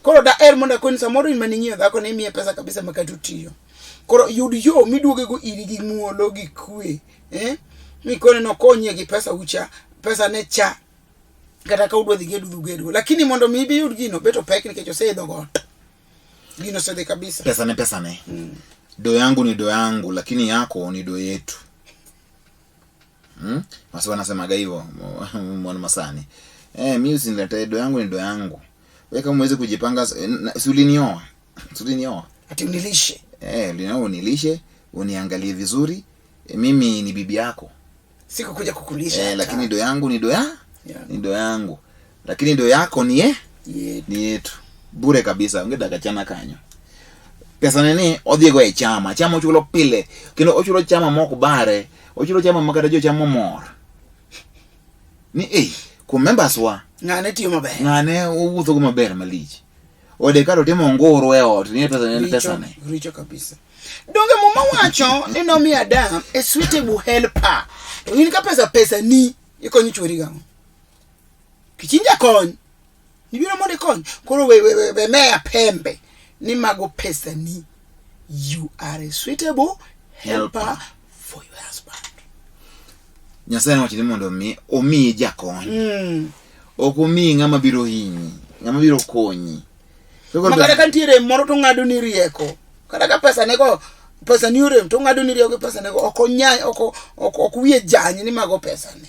Koro da mondo kon samoro in maning'iyo dhako ne miye pesa kabisa makatu tiyo. Koro yud yo miduogego iri gi muolo gi kwe. Mikone no konye gi pesa ucha. Pesa ne cha. Kata ka udwa dhi gedu. Lakini mondo mi ibi yud gino beto pek nikech oseidho got. Gino sede kabisa. Pesa ne. Do yangu ni do yangu lakini yako ni do yetu. Wasi wanasemaga hivyo mwana Masani. Mimi usiniletee do yangu ni do yangu. Wewe kama uweze kujipanga ulinioa. Ati unilishe. Unilishe, uniangalie vizuri. Mimi ni bibi yako. Siko kuja kukulisha. Lakini do yangu ni do ni do yangu. Lakini do yako ni ni yetu. Bure kabisa, ungedaka chana kanyo. Pesa nene odhiego e chama ochulo pile. Kendo ochulo chama moko bare. Ochulo chama makata jo chama mor. Ni ku members wa ng'ane tiyo maber. Ng'ane owuotho go maber malich. Ode karo timo ngoro e ot ni pesa ne. Richo kabisa. Donge mama wacho ni no mi Adam a suitable helper. to in ka pesa ni ikonyo chwori gang'o kichinja kony nibiro mondo ikony koro we meya pembe ni mago pesa ni you are a suitable helper for your husband. Nyasaye wacho ni mondo omi jakony. Ok omi ng'ama biro hinyi, ng'ama biro konyi. Makata kantiere moro to ng'ado ni rieko. Kata ka pesa ni urem to ng'ado ni rieko pesa nego ok wiye jany ni mago pesa ni.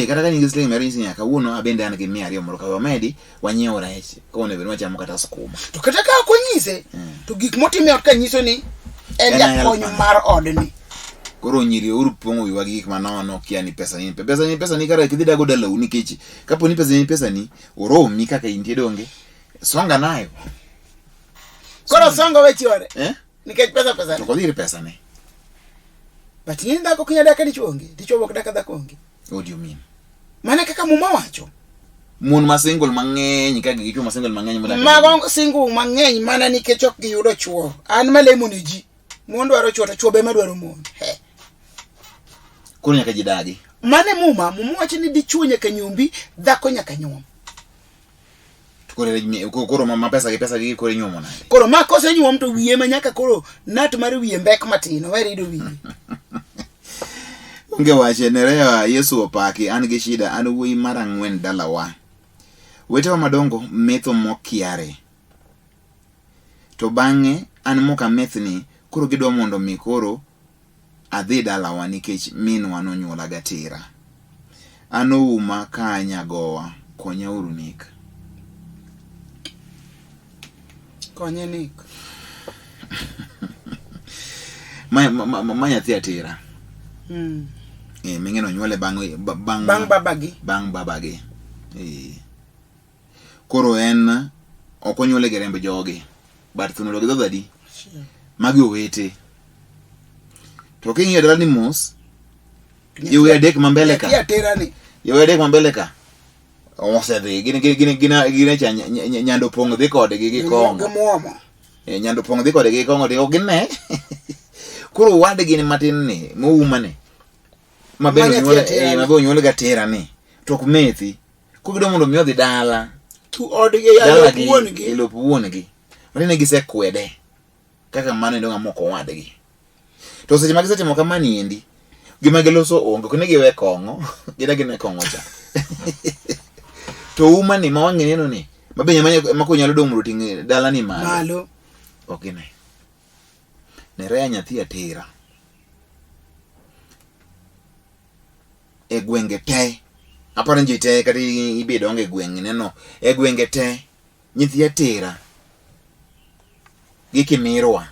Kata ka nyingi sling mero nyisi nyaka wuono abende an gi 200 moro ka wamedi wanyiew rech kone biro machamo kata skuma. To kata ka ok onyise to gik motime ot ka nyiso ni en jakony mar odni. Koro nyiri uru pongo wiwa gi gik manono kia ni pesa ni kara kidhi dago dalau nikech kapo ni pesa ni oromi kaka intie donge songa nayo. Koro songa wechiore nikech pesa to kodhi pesa ne. But ni ndako kinya daka ni chonge dicho bok daka konge. What do you mean? Mana kaka muma wacho mon ma single mang'eny kaka gicho ma single mang'eny modak mago single mang'eny mana nikech ok giyudo chuo. An malemo ni ji mon dwaro chuo to chuo be madwaro mon. Koro nyaka jidagi. Mane muma wacho ni dichuo nyaka nyumbi dhako nyaka nyuom. Koro ma pesa gi koro nyuomo nade. Koro ma kose nyuom to wiye ma nyaka koro nat mar wiye mbek matino weri do wiye. Unge wache nerewa Yesu opaki an gi shida an wuoyi mar 4 dalawa. Wetewa madongo metho mokiare. To bang'e an moka methni koro gidwa mondo mi koro adhi dalawa nikech minwa nonyuola gatera. An ouma ka anyagowa konya uru nik. Konya nik. Ma nyathi atera. Ming'eno nyuole bang babagi. Koro en ok onyuole gi remb jogi. But thuno gi dhodadi. Magi owete. To king'iyo dala ni mos yowuoyi adek mambele ka. Yowuoyi adek mambele ka. Osedhi gine cha nyando pong' dhi kodgi gi kong'o. Nyando pong' dhi kodgi gi kong'o to ok gine. Koro wadgi ni matin ni mouma ni. Mabende onyuole gatera ni. To ok methi. Kogidwa mondo mi odhi dala. Tu odgi ya lop wuongi. Matine gisekwede. Kaka mano ndo ng'amoko wadgi. To seche magisetimo kamani endi gima giloso onge kone giwe kong'o gine kong'o cha. To uma ni mawang'e neno ni mabe mako nyalo dong' ting' dala ni malo. Ok ne. Nerea nyathi atera. E gwenge te. Aparo nji te kata ibedo onge gwenge neno. E gwenge te. Nyithi atera. Gikimirwa.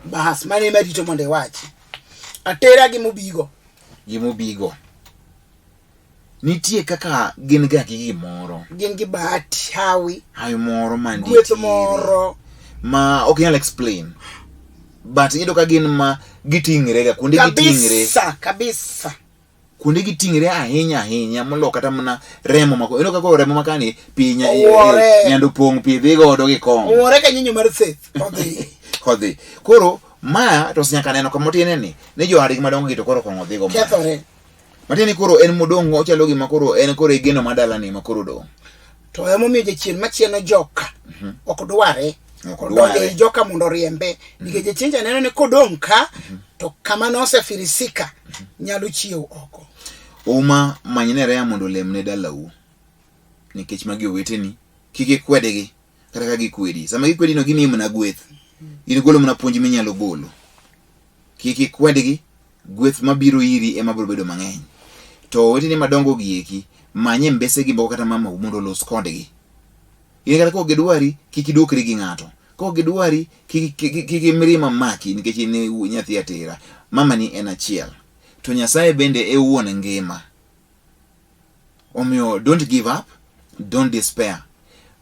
Bahas mane marito monde wachi. Atera gimubigo. Nitie kaka gin ga gi gimoro. Gin gi bahati hawi moro mandi. Gweth moro. Ma ok nyal explain. But ido ka gin ma giting're ga kuonde giting're. Kabisa. Kuonde giting're ahinya molo kata mana remo mako. Ido ka remo makani pinya nyando pong' pidhi godo gi kong. Ore ka nyinyo mar faith. Kodhi. Koro ma to nyaka neno kamotine ni joharigi madongo gito koro kongo dhigo. Kethore. Matini koro en modongo ochalo gima koro en koro igeno madala ni makoro do. To emo miyo jachien machieno joka. Ok dware. Donge joka mondo riembe. Nikech jachinja neno ni kodong' ka to kama no osefirisika nyalo chiew oko. Uma manyinere ya mondo lemne dalau. Nikech magi oweteni kik ikwedegi kata ka gikwedi. Sama gikwedi no gimiyi mana gweth. In golo mana puonj minyalo golo. Kik ikwedegi gweth mabiro iri ema biro bedo mang'eny. To weteni madongo gieki manye mbese gi mboko kata mama mondo los kodgi. In kata kok gidwari kik idukri gi ng'ato. Kok gidwari kik imrima maki nikech in nyathi atera. Mama ni en achiel. To Nyasaye bende e wuon ngima. Omiyo don't give up, don't despair.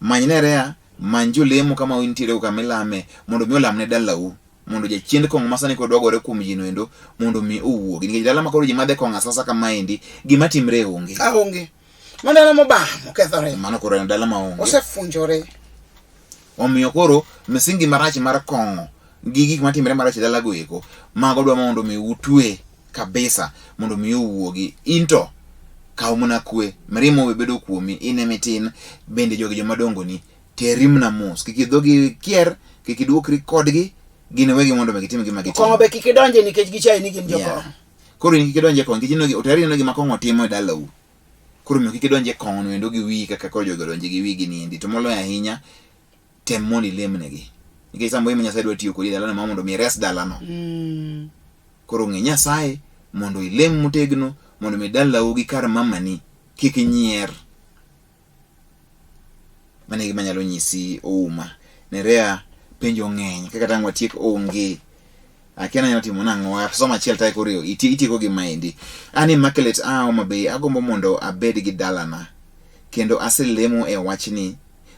Manyinerea manjo lemo kama wintiere kamilame mondo mi olamne dalau. Mondo jachien kong masani ko dwagore kuom jino endo mondo mi owuogi nikech dala makoro ji madhe kong asasa kama endi gima timre onge. Onge. Mandala mobam okethore. Mano koro en dala maonge. Osefunjore. Omiyo koro misingi marach mar kong'o gi gik matimre marach dala goeko mago dwa mondo mi utwe kabisa mondo mi owuogi into kaw mana kwe marimo we bedo kuomi ine mitin bende jogi jomadongo ni terimna mos kik idhogi kier kik iduokri kodgi gin wegi mondo gitim gima gitim kongo be kik idonje nikech gichai ni gin jokong'o koro kik idonje kongo nikech otari no gima kongo timo e dalau koro miyo kik idonje kongo no endo gi wi kaka koro jogi donje gi wigi niendi to moloyo ahinya tem mondo ilemnegi nikech sambo ima Nyasaye dwa tiyo kodi dalano ma mondo mi res dalano koro ng'e Nyasaye mondo ilem motegno mondo mi dalau gi kar mamani kik nyier mane gima nyalo nyisi ouma Nerea penjo ng'eny kaka tang' watiek onge akiana nyalo timo nang'o soma achiel tae koro itieko gi maendi an Immaculate Homa Bay agombo mondo abed gi dalana kendo aselemo e wachni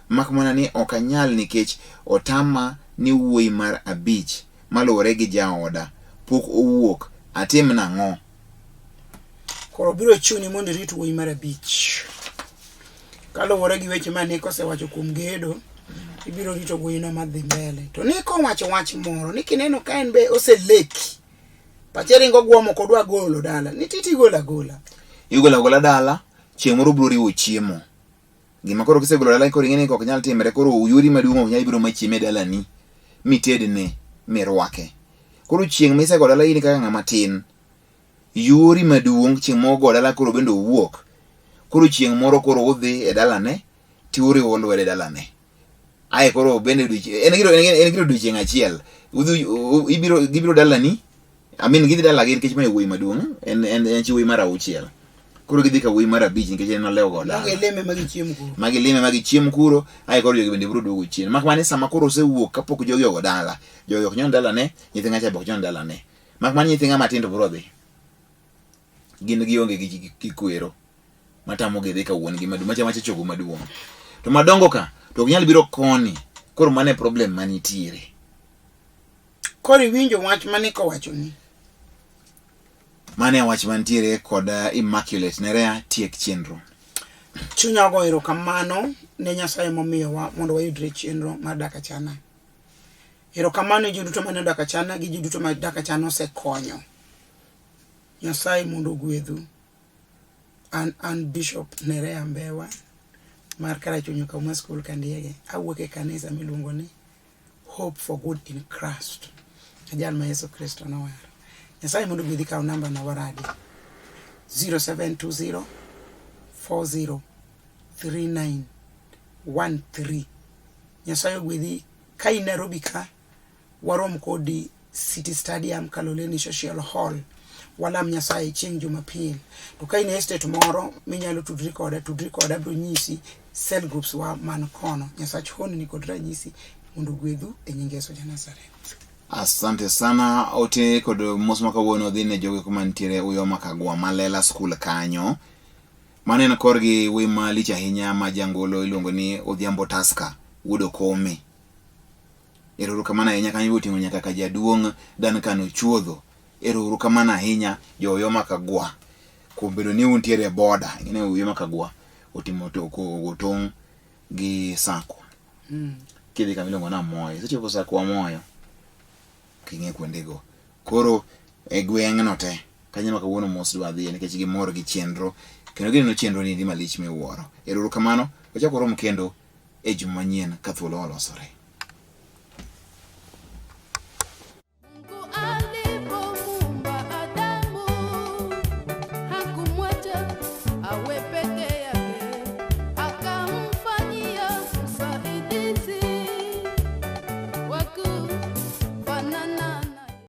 mak mana ni ok anyal nikech otama ni wuoyi mar abich maluwore gi jaoda pok owuok atim nang'o koro biro chuni mondo irit wuoyi mar abich kaluwore gi weche ma Nick osewacho kuom gedo ibiro rito wuoyino madhi mbele to Nick owacho wach moro ni kineno ka en be oseleki pache ringo guomo kodwa golo dala ni titi gola gola dala chieng' moro biro riwo chiemo gima koro kisegolo dala koro ing'eni ok nyal timre koro yori maduong' ok nyal biro machieme dalani mitedne mirwake koro chieng' misego dala in kaka ng'ama tin yori maduong' chieng' mogo dala koro bende owuok koro chieng' moro koro udhi e dalane tiuriwo lwede dalane ae koro bende en giro odiochieng' achiel gibiro dalani gidhi dalagi nikech mae wuoyi maduong' en chi wuoyi mar auchiel koro gidhi ka wuoyi mar abich nikech en olewo go dala magi lime magi chiem kuro ae koro jogi bende biro duogo chien mak mani sama koro osewuok kapok jogi ogo dala jogi ok nyon dalane nyithi ng'acha be ok nyon dalane mak mani nyithi ng'ama tindo biro dhi gin gionge gi kikwero matamogi dhi ka wuongi maduong' macha chogo maduong' to madongo ka to ok nyal biro koni koro mane problem manitiere koro iwinjo wach mane kowacho ni mane wach mantiere kod Immaculate Nerea tiek chenro chunya go erokamano ne Nyasaye momiyowa mondo wayudre chenro mar dak achana erokamano ji duto mane dak achana gi ji duto ma dak achana osekonyo Nyasaye mondo gwedhu an Bishop Nerea Mbewa mar Karachuonyo Kauma School Kandiege awuok e kanisa miluongo ni Hope for Good in Christ ajal ma Yesu Kristo nowaro Nyasaye mondo gwedhi kaw namba na waradi 0720 40 3913 Nyasaye gwedhi ka in Nairobi ka warom kodi City Stadium Kaloleni Social Hall walam Nyasaye chieng' Jumapil to ka in estate moro minyalo tudri koda bro nyisi cell groups wa man kono Nyasaye honi ni kod ranyisi mondo gwedhu e nyinge Yesu Nazareth. Asante sana ote kod mos makawuono dhi ne jogo kuma nitiere Uyo Makagwa Malela School kanyo mane na korgi wuoyi malich ahinya ma jangolo iluongo ni Odhiambo Taska wuod Okome erokamano ahinya kanyo oting'o nyaka ka jaduong' Duncan Ochuodho erokamano ahinya jo Uyo Makagwa kuom bedo ni untiere boda ing'e Uyo Makagwa otimo tong' gi Sako kidhi kamiluongo na Moyo seche ko Sako Moyo king'e kuondego koro e gweng'no te kanyo makawuono mos dwa dhi nikech gimor gi chenro kendo gineno chenro ni malich miwuoro erokamano ochako rom kendo e juma manyien ka thuolo olosore.